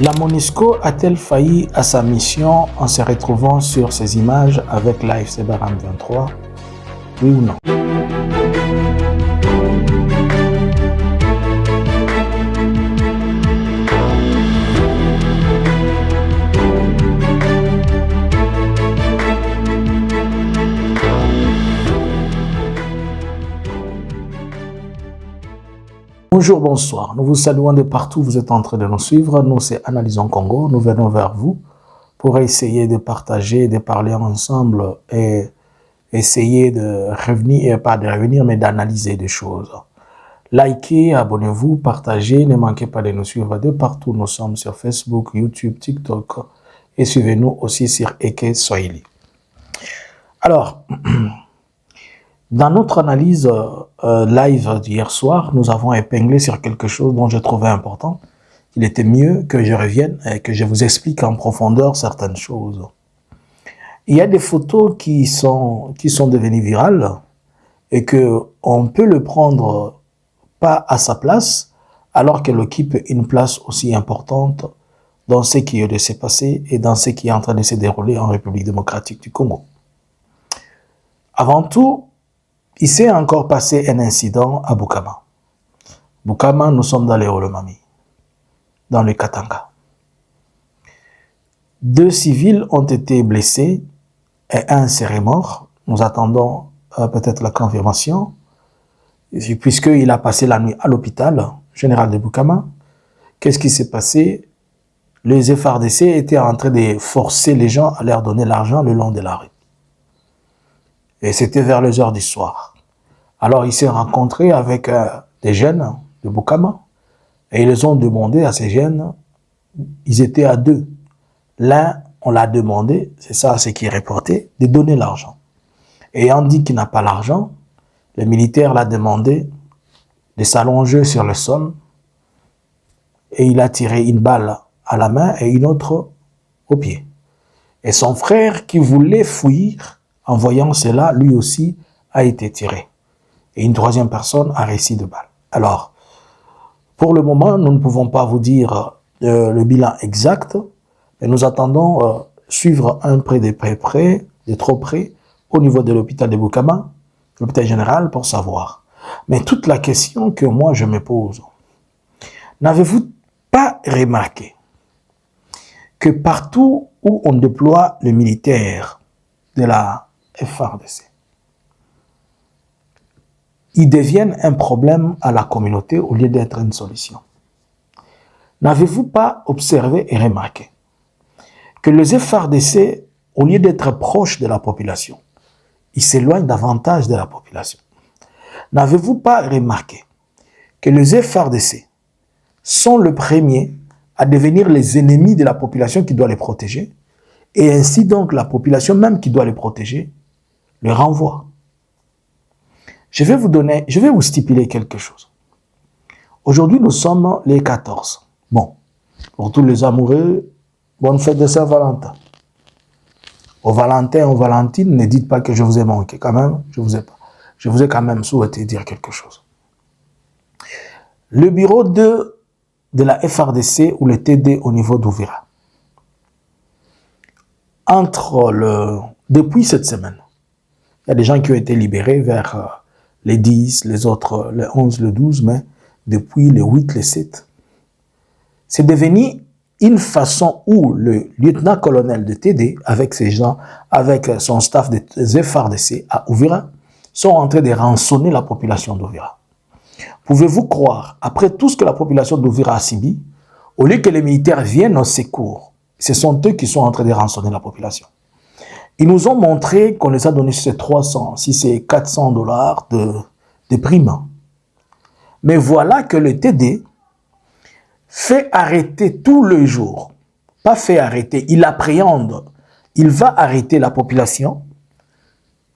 La MONUSCO a-t-elle failli à sa mission en se retrouvant sur ces images avec l'AFC Barham 23? Oui ou non? Bonjour, bonsoir. Nous vous saluons de partout où vous êtes en train de nous suivre. Nous, c'est Analysons Congo. Nous venons vers vous pour essayer de partager, de parler ensemble et essayer de revenir, et pas de revenir, mais d'analyser des choses. Likez, abonnez-vous, partagez. Ne manquez pas de nous suivre de partout. Nous sommes sur Facebook, YouTube, TikTok et suivez-nous aussi sur Eke Swahili. Alors, dans notre analyse live d'hier soir, nous avons épinglé sur quelque chose dont je trouvais important. Il était mieux que je revienne et que je vous explique en profondeur certaines choses. Il y a des photos qui sont devenues virales et qu'on peut le prendre pas à sa place alors qu'elle occupe une place aussi importante dans ce qui est de se passer et dans ce qui est en train de se dérouler en République démocratique du Congo. Avant tout, il s'est encore passé un incident à Bukama. Bukama, nous sommes dans les Olomami, dans le Katanga. 2 civils ont été blessés et 1 serait mort. Nous attendons peut-être la confirmation, puisqu'il a passé la nuit à l'hôpital général de Bukama. Qu'est-ce qui s'est passé? Les FARDC étaient en train de forcer les gens à leur donner l'argent le long de la rue. Et c'était vers les heures du soir. Alors, il s'est rencontré avec des jeunes de Bukama et ils les ont demandé à ces jeunes, ils étaient à 2. L'un, on l'a demandé, c'est ça ce qui est reporté, de donner l'argent. Et ayant dit qu'il n'a pas l'argent, le militaire l'a demandé de s'allonger sur le sol et il a tiré une balle à la main et une autre au pied. Et son frère qui voulait fuir, en voyant cela, lui aussi a été tiré. Et une 3e personne a reçu de balles. Alors, pour le moment, nous ne pouvons pas vous dire le bilan exact, mais nous attendons suivre un près de trop près, au niveau de l'hôpital de Bukama, l'hôpital général, pour savoir. Mais toute la question que moi je me pose, n'avez-vous pas remarqué que partout où on déploie les militaires de la FARDC, ils deviennent un problème à la communauté au lieu d'être une solution? N'avez-vous pas observé et remarqué que les FARDC, au lieu d'être proches de la population, ils s'éloignent davantage de la population? N'avez-vous pas remarqué que les FARDC sont les premiers à devenir les ennemis de la population qui doit les protéger, et ainsi donc la population même qui doit les protéger le renvoie? Je vais vous stipuler quelque chose. Aujourd'hui, nous sommes les 14. Bon, pour tous les amoureux, bonne fête de Saint-Valentin. Au Valentin, aux Valentines, ne dites pas que je vous ai manqué. Quand même, je vous ai quand même souhaité dire quelque chose. Le bureau de la FARDC ou le TD au niveau d'Ouvira, depuis cette semaine, il y a des gens qui ont été libérés vers les 10, les autres les 11, le 12, mais depuis les 8, les 7. C'est devenu une façon où le lieutenant-colonel de TD, avec ses gens, avec son staff des FARDC à Ouvira, sont en train de rançonner la population d'Ouvira. Pouvez-vous croire, après tout ce que la population d'Ouvira a subi, au lieu que les militaires viennent au secours, ce sont eux qui sont en train de rançonner la population. Ils nous ont montré qu'on les a donné ces 300, si c'est 400 $ de primes. Mais voilà que le TD fait arrêter tous les jours. Pas fait arrêter, il appréhende. Il va arrêter la population.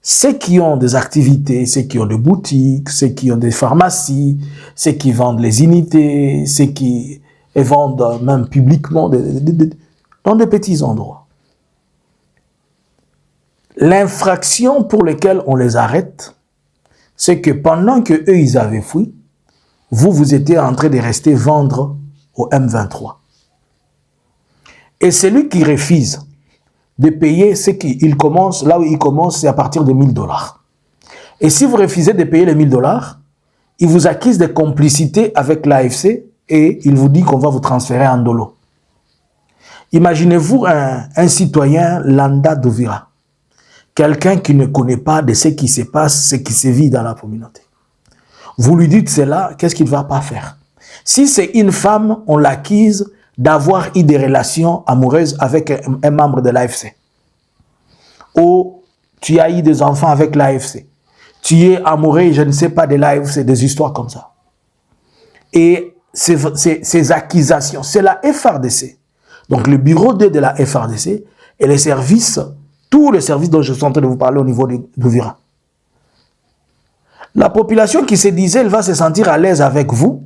Ceux qui ont des activités, ceux qui ont des boutiques, ceux qui ont des pharmacies, ceux qui vendent les unités, ceux qui vendent même publiquement dans des petits endroits. L'infraction pour laquelle on les arrête, c'est que pendant que eux ils avaient fui, vous étiez en train de rester vendre au M23. Et celui qui refuse de payer ce qu'il commence, là où il commence, c'est à partir de 1000 $. Et si vous refusez de payer les 1000 $, il vous accuse de complicité avec l'AFC et il vous dit qu'on va vous transférer en dolo. Imaginez-vous un citoyen lambda d'Uvira, quelqu'un qui ne connaît pas de ce qui se passe, ce qui se vit dans la communauté. Vous lui dites cela, qu'est-ce qu'il ne va pas faire? Si c'est une femme, on l'accuse d'avoir eu des relations amoureuses avec un membre de l'AFC. Ou tu as eu des enfants avec l'AFC. Tu es amoureux, je ne sais pas, de l'AFC, des histoires comme ça. Et ces accusations, c'est la FRDC. Donc le bureau 2 de la FRDC et les services, tous les services dont je suis en train de vous parler au niveau d'Uvira. La population qui se disait, elle va se sentir à l'aise avec vous.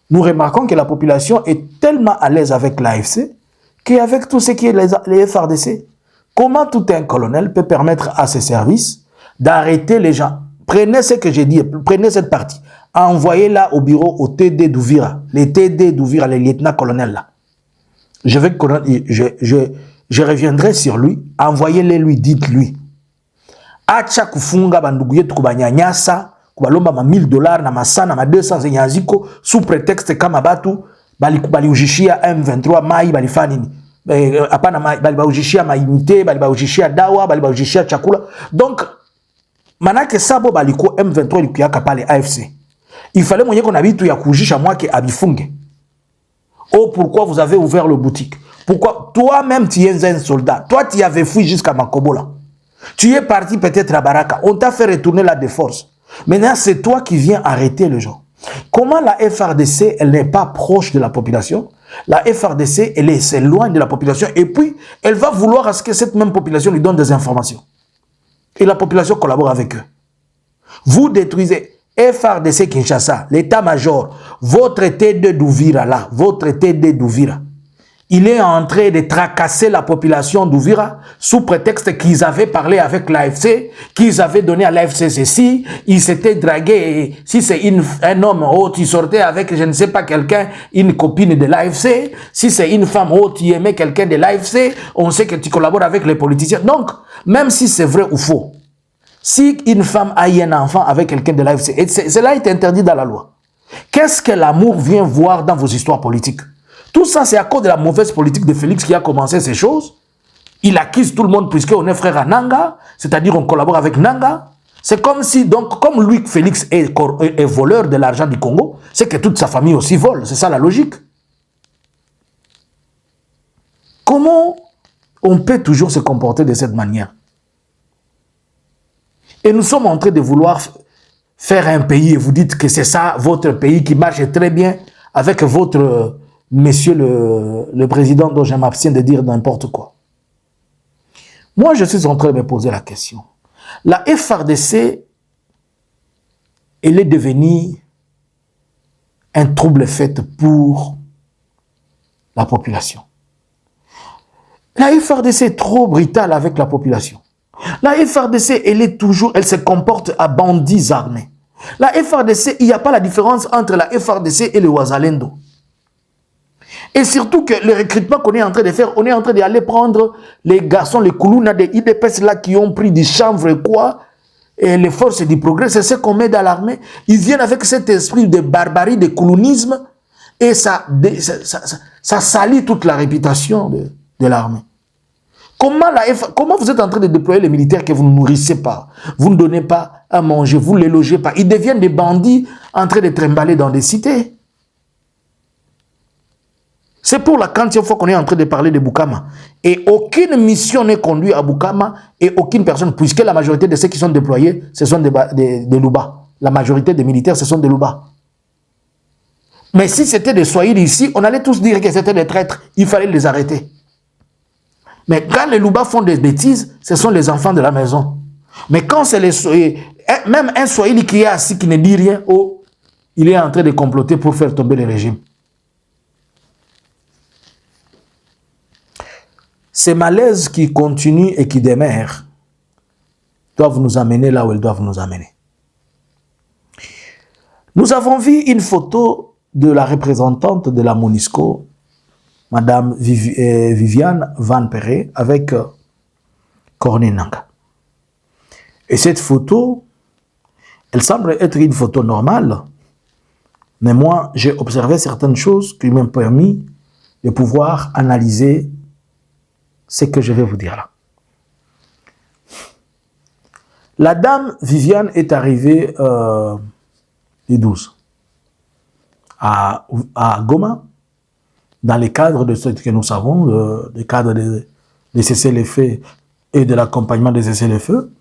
Nous remarquons que la population est tellement à l'aise avec l'AFC qu'avec tout ce qui est les FRDC. Comment tout un colonel peut permettre à ses services d'arrêter les gens? Prenez ce que j'ai dit, prenez cette partie. Envoyez-la au bureau au TD d'Uvira. Les TD d'Uvira, les lieutenants-colonels là. Je reviendrai sur lui. Envoyez-les lui, dites-lui. Acha kufunga bandugu yetu kubanyanyasa, kubalomba ma 1000 $, na masana ma 200 zenyaziko, sous prétexte kama batu, bali ujishia M23 mai, bali fanini. Apana mai, bali ujishia maimite, bali ujishia dawa, bali ujishia chakula. Donc, manake sabo bali ko M23 likuyaka pale AFC. Il fallait mwenye kona bitu ya kujisha mwake abifunge. Oh, pourquoi vous avez ouvert le boutique? Pourquoi toi-même tu es un soldat? Toi, tu avais fui jusqu'à Makobola. Tu es parti peut-être à Baraka. On t'a fait retourner là de force. Maintenant, c'est toi qui viens arrêter les gens. Comment la FRDC, elle n'est pas proche de la population? La FRDC, elle s'éloigne de la population et puis, elle va vouloir à ce que cette même population lui donne des informations. Et la population collabore avec eux. Vous détruisez FRDC Kinshasa, l'état-major, votre TD d'Uvira là, votre TD d'Uvira, il est en train de tracasser la population d'Uvira sous prétexte qu'ils avaient parlé avec l'AFC, qu'ils avaient donné à l'AFC ceci, ils s'étaient dragués. Si c'est un homme autre, il sortait avec, je ne sais pas, quelqu'un, une copine de l'AFC. Si c'est une femme autre, il aimait quelqu'un de l'AFC. On sait que tu collabores avec les politiciens. Donc, même si c'est vrai ou faux, si une femme a eu un enfant avec quelqu'un de l'AFC, et cela est interdit dans la loi. Qu'est-ce que l'amour vient voir dans vos histoires politiques? Tout ça, c'est à cause de la mauvaise politique de Félix qui a commencé ces choses. Il accuse tout le monde puisqu'on est frère à Nanga, c'est-à-dire on collabore avec Nanga. C'est comme si, donc, comme lui, Félix est voleur de l'argent du Congo, c'est que toute sa famille aussi vole. C'est ça la logique. Comment on peut toujours se comporter de cette manière? Et nous sommes en train de vouloir faire un pays et vous dites que c'est ça, votre pays qui marche très bien avec votre... Monsieur le président, dont je m'abstiens de dire n'importe quoi. Moi, je suis en train de me poser la question. La FRDC, elle est devenue un trouble fait pour la population. La FRDC est trop brutale avec la population. La FRDC, elle se comporte à bandits armés. La FRDC, il n'y a pas la différence entre la FRDC et le Wazalendo. Et surtout que le recrutement qu'on est en train de faire, on est en train d'aller prendre les garçons, les Koulouna des IDPS là qui ont pris du chanvre et quoi, et les forces du progrès, c'est ce qu'on met dans l'armée. Ils viennent avec cet esprit de barbarie, de koulounisme, et ça salit toute la réputation de l'armée. Comment vous êtes en train de déployer les militaires que vous ne nourrissez pas, vous ne donnez pas à manger, vous ne les logez pas? Ils deviennent des bandits en train de trimballer dans des cités. C'est pour la quantième fois qu'on est en train de parler de Bukama. Et aucune mission n'est conduite à Bukama et aucune personne, puisque la majorité de ceux qui sont déployés, ce sont des Luba. La majorité des militaires, ce sont des Luba. Mais si c'était des Swahili ici, on allait tous dire que c'était des traîtres. Il fallait les arrêter. Mais quand les Luba font des bêtises, ce sont les enfants de la maison. Mais quand c'est les Swahili, même un Swahili qui est assis, qui ne dit rien, oh, il est en train de comploter pour faire tomber le régime. Ces malaises qui continuent et qui demeurent doivent nous amener là où elles doivent nous amener. Nous avons vu une photo de la représentante de la MONUSCO Madame Viviane Van Perret avec Corneille Nangaa. Et cette photo, elle semble être une photo normale, mais moi, j'ai observé certaines choses qui m'ont permis de pouvoir analyser ce que je vais vous dire là. La dame Viviane est arrivée le 12 à Goma, dans le cadre de ce que nous savons, le cadre des cessez-le-feu et de l'accompagnement des cessez-le-feu,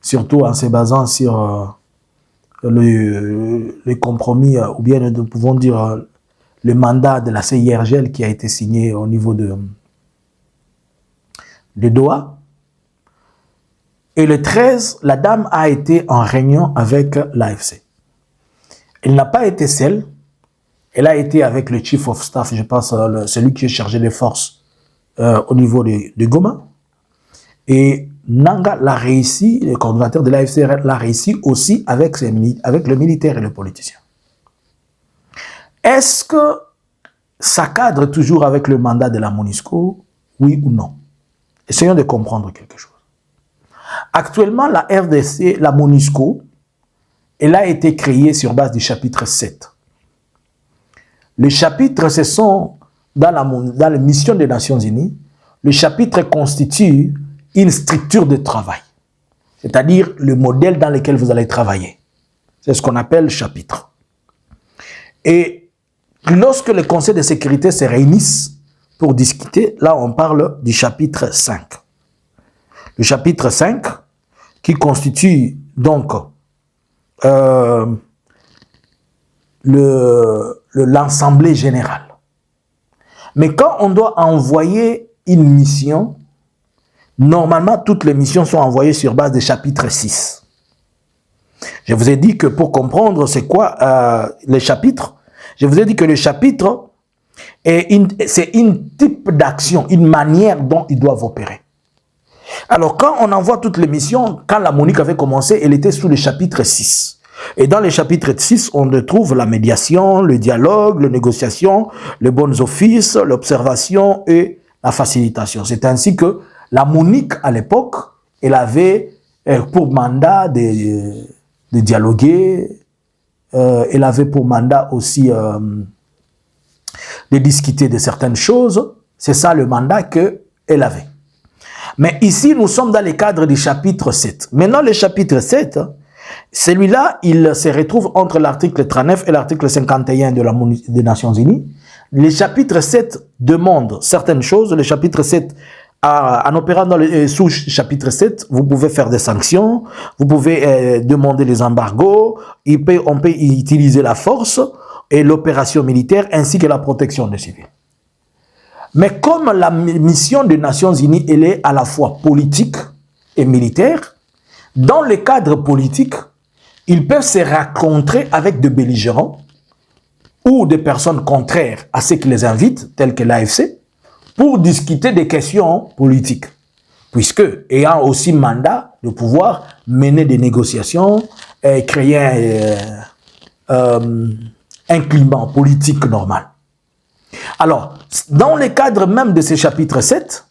surtout en se basant sur le compromis, ou bien nous pouvons dire le mandat de la CIRGL qui a été signé au niveau de Doha. Et le 13, la dame a été en réunion avec l'AFC. Elle n'a pas été seule. Elle a été avec le Chief of Staff, je pense, celui qui est chargé des forces au niveau de Goma. Et Nangaa l'a réussi, le coordinateur de l'AFC l'a réussi aussi avec le militaire et le politicien. Est-ce que ça cadre toujours avec le mandat de la MONUSCO, oui ou non? Essayons de comprendre quelque chose. Actuellement, la RDC, la MONUSCO, elle a été créée sur base du chapitre 7. Les chapitres, ce sont, dans la mission des Nations Unies, le chapitre constitue une structure de travail, c'est-à-dire le modèle dans lequel vous allez travailler. C'est ce qu'on appelle chapitre. Et lorsque le Conseil de sécurité se réunissent pour discuter, là on parle du chapitre 5. Le chapitre 5 qui constitue donc l'Assemblée générale. Mais quand on doit envoyer une mission, normalement toutes les missions sont envoyées sur base du chapitre 6. Je vous ai dit que pour comprendre c'est quoi les chapitres, je vous ai dit que le chapitre, c'est une type d'action, une manière dont ils doivent opérer. Alors, quand on envoie toutes les missions, quand la MONUC avait commencé, elle était sous le chapitre 6. Et dans le chapitre 6, on retrouve la médiation, le dialogue, la négociation, les bons offices, l'observation et la facilitation. C'est ainsi que la MONUC, à l'époque, elle avait pour mandat de dialoguer, elle avait pour mandat aussi de discuter de certaines choses. C'est ça le mandat qu'elle avait. Mais ici, nous sommes dans le cadre du chapitre 7. Maintenant, le chapitre 7, celui-là, il se retrouve entre l'article 39 et l'article 51 des Nations Unies. Le chapitre 7 demande certaines choses. Le chapitre 7, en opérant dans le sous-chapitre 7, vous pouvez faire des sanctions, vous pouvez demander les embargos, on peut utiliser la force et l'opération militaire ainsi que la protection des civils. Mais comme la mission des Nations Unies, elle est à la fois politique et militaire, dans le cadre politique, ils peuvent se rencontrer avec des belligérants ou des personnes contraires à ceux qui les invitent, tels que l'AFC, pour discuter des questions politiques. Puisque, ayant aussi mandat de pouvoir mener des négociations, créer un climat politique normal. Alors, dans le cadre même de ce chapitre 7,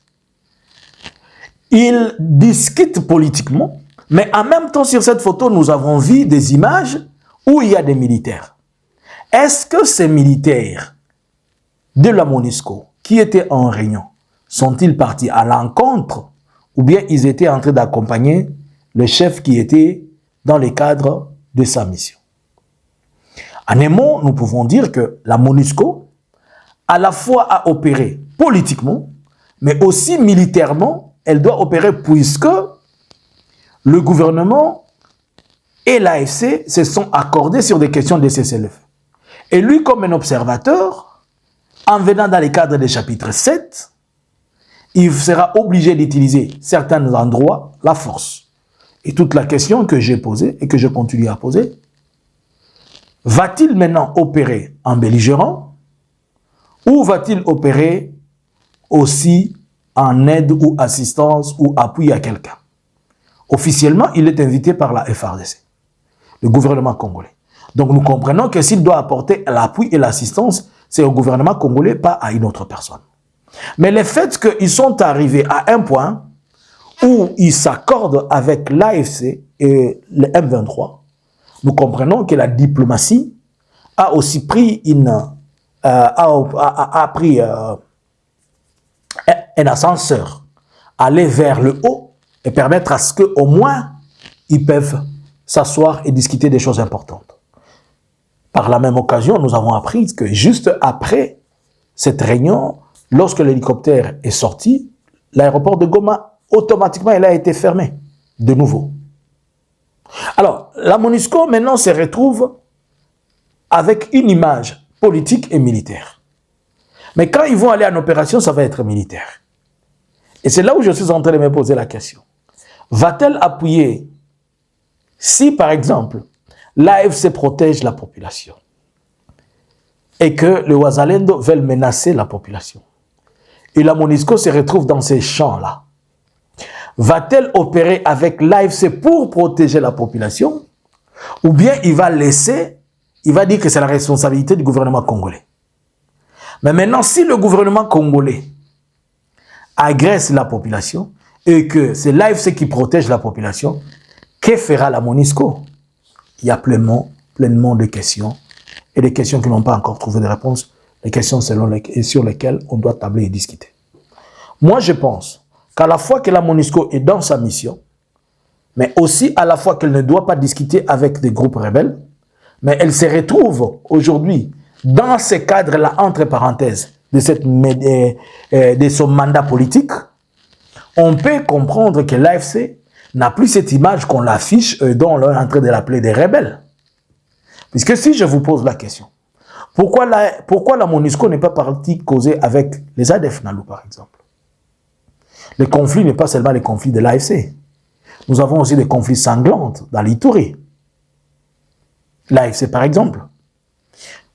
ils discutent politiquement, mais en même temps, sur cette photo, nous avons vu des images où il y a des militaires. Est-ce que ces militaires de la MONUSCO qui étaient en réunion, sont-ils partis à l'encontre ou bien ils étaient en train d'accompagner le chef qui était dans le cadre de sa mission? En un mot, nous pouvons dire que la MONUSCO à la fois à opérer politiquement, mais aussi militairement, elle doit opérer puisque le gouvernement et l'AFC se sont accordés sur des questions de cessez-le-feu. Et lui, comme un observateur, en venant dans le cadre des chapitres 7, il sera obligé d'utiliser certains endroits la force. Et toute la question que j'ai posée et que je continue à poser, va-t-il maintenant opérer en belligérant ou va-t-il opérer aussi en aide ou assistance ou appui à quelqu'un? Officiellement, il est invité par la FARDC, le gouvernement congolais. Donc nous comprenons que s'il doit apporter l'appui et l'assistance, c'est au gouvernement congolais, pas à une autre personne. Mais le fait qu'ils sont arrivés à un point où ils s'accordent avec l'AFC et le M23, nous comprenons que la diplomatie a aussi pris un ascenseur, aller vers le haut et permettre à ce qu'au moins ils peuvent s'asseoir et discuter des choses importantes. Par la même occasion, nous avons appris que juste après cette réunion, lorsque l'hélicoptère est sorti, l'aéroport de Goma, automatiquement, il a été fermé de nouveau. Alors, la MONUSCO, maintenant, se retrouve avec une image politique et militaire. Mais quand ils vont aller en opération, ça va être militaire. Et c'est là où je suis en train de me poser la question. Va-t-elle appuyer si, par exemple, l'AFC protège la population et que les Wazalendo veulent menacer la population et la MONUSCO se retrouve dans ces champs-là, va-t-elle opérer avec l'AFC pour protéger la population ou bien il va dire que c'est la responsabilité du gouvernement congolais? Mais maintenant, si le gouvernement congolais agresse la population et que c'est l'AFC qui protège la population, que fera la MONUSCO? Il y a pleinement de questions et des questions qui n'ont pas encore trouvé de réponse, des questions sur lesquelles on doit tabler et discuter. Moi, je pense qu'à la fois que la MONUSCO est dans sa mission, mais aussi à la fois qu'elle ne doit pas discuter avec des groupes rebelles, mais elle se retrouve aujourd'hui dans ce cadre-là, entre parenthèses, de son mandat politique, on peut comprendre que l'AFC n'a plus cette image qu'on l'affiche dont on est en train de l'appeler des rebelles. Puisque si je vous pose la question, pourquoi la MONUSCO n'est pas partie causer avec les ADF Nalou, par exemple? Le conflit n'est pas seulement le conflit de l'AFC. Nous avons aussi des conflits sanglants dans l'Ituri. L'AFC, par exemple.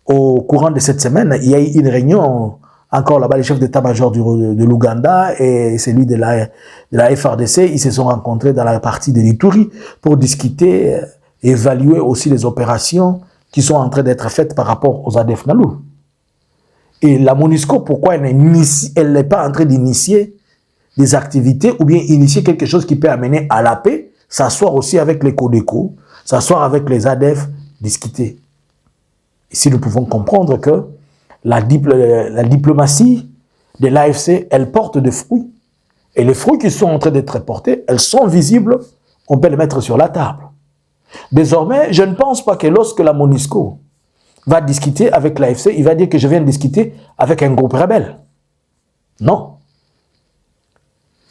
Au courant de cette semaine, il y a eu une réunion, encore là-bas, les chefs d'état-major de l'Ouganda et celui de la FRDC, ils se sont rencontrés dans la partie de l'Ituri pour discuter, évaluer aussi les opérations qui sont en train d'être faites par rapport aux ADF Nalou. Et la MONUSCO, pourquoi elle n'est pas en train d'initier des activités ou bien initier quelque chose qui peut amener à la paix, s'asseoir aussi avec les Codeco, s'asseoir avec les ADF, discuter. Ici, nous pouvons comprendre que la diplomatie de l'AFC, elle porte des fruits. Et les fruits qui sont en train d'être portés, elles sont visibles, on peut les mettre sur la table. Désormais, je ne pense pas que lorsque la MONUSCO va discuter avec l'AFC, il va dire que je viens de discuter avec un groupe rebelle. Non.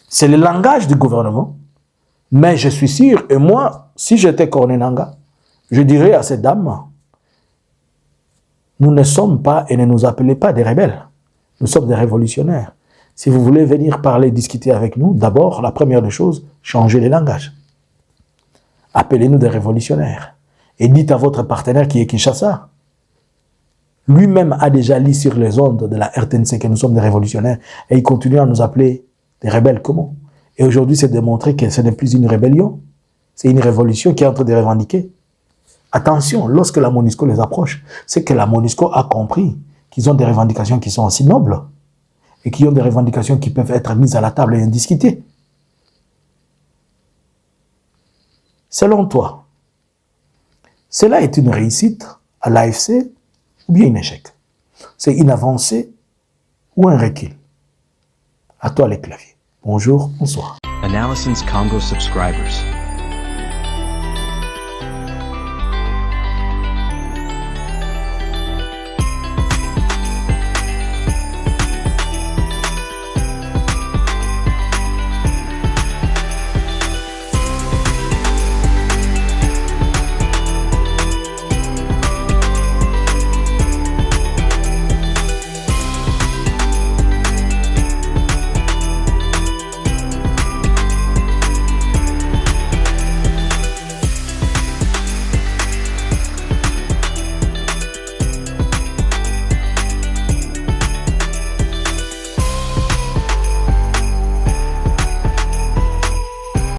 C'est le langage du gouvernement. Mais je suis sûr, et moi, si j'étais Corneille Nangaa, je dirais à cette dame, nous ne sommes pas et ne nous appelez pas des rebelles. Nous sommes des révolutionnaires. Si vous voulez venir parler, discuter avec nous, d'abord, la première des choses, changez les langages. Appelez-nous des révolutionnaires. Et dites à votre partenaire qui est Kinshasa, lui-même a déjà lu sur les ondes de la RTNC que nous sommes des révolutionnaires et il continue à nous appeler des rebelles. Comment? Et aujourd'hui, c'est démontré que ce n'est plus une rébellion, c'est une révolution qui est en train de revendiquer. Attention, lorsque la MONUSCO les approche, c'est que la MONUSCO a compris qu'ils ont des revendications qui sont aussi nobles et qui ont des revendications qui peuvent être mises à la table et discutées. Selon toi, cela est une réussite à l'AFC ou bien un échec? C'est une avancée ou un recul? À toi les claviers. Bonjour, bonsoir. Analysins Congo subscribers.